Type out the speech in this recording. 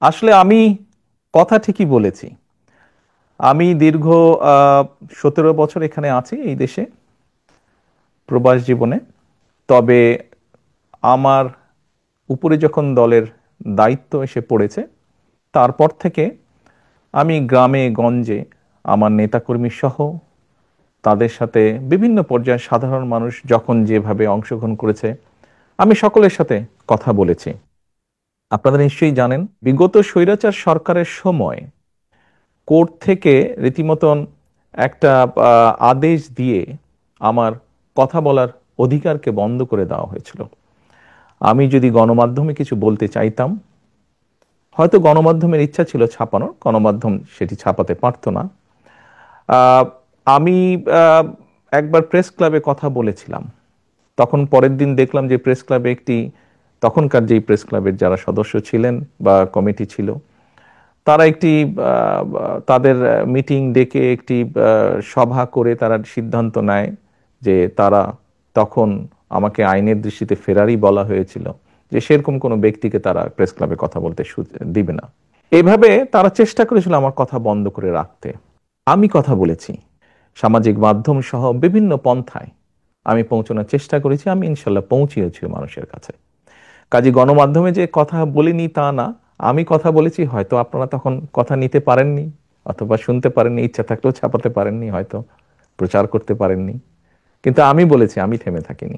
আসলে আমি কথা ঠিকই বলেছি। আমি দীর্ঘ 17 বছর এখানে আছি এই দেশে প্রবাস জীবনে। তবে আমার উপরে যখন দলের দায়িত্ব এসে পড়েছে তারপর থেকে আমি গ্রামে গঞ্জে আমার নেতাকর্মী সহ তাদের সাথে বিভিন্ন পর্যায়ে সাধারণ মানুষ যখন যেভাবে অংশগ্রহণ করেছে আমি সকলের সাথে কথা বলেছি। আপনারা নিশ্চয়ই জানেন বিগত স্বৈরাচার সরকারের সময় কোর্ট থেকে রীতিমতন একটা আদেশ দিয়ে আমার কথা বলার অধিকারকে বন্ধ করে দেওয়া হয়েছিল। আমি যদি গণমাধ্যমে কিছু বলতে চাইতাম, হয়তো গণমাধ্যমের ইচ্ছা ছিল ছাপানোর, গণমাধ্যম সেটি ছাপাতে পারতো না। আহ, আমি একবার প্রেস ক্লাবে কথা বলেছিলাম। তখন পরের দিন দেখলাম যে প্রেস ক্লাবে একটি, তখনকার যেই প্রেস ক্লাবের যারা সদস্য ছিলেন বা কমিটি ছিল, তারা একটি তাদের মিটিং ডেকে একটি সভা করে তারা সিদ্ধান্ত নেয় যে তারা, তখন আমাকে আইনের দৃষ্টিতে ফেরারি বলা হয়েছিল, যে সেরকম কোনো ব্যক্তিকে তারা প্রেস ক্লাবে কথা বলতে দিবে না। এভাবে তারা চেষ্টা করেছিল আমার কথা বন্ধ করে রাখতে। আমি কথা বলেছি সামাজিক মাধ্যম সহ বিভিন্ন পন্থায়, আমি পৌঁছানোর চেষ্টা করেছি, আমি ইনশাল্লাহ পৌঁছিয়েছি মানুষের কাছে। কাজে গণমাধ্যমে যে কথা বলিনি তা না, আমি কথা বলেছি, হয়তো আপনারা তখন কথা নিতে পারেননি অথবা শুনতে পারেননি, ইচ্ছা থাকলেও ছাপাতে পারেননি, হয়তো প্রচার করতে পারেননি, কিন্তু আমি বলেছি, আমি থেমে থাকিনি।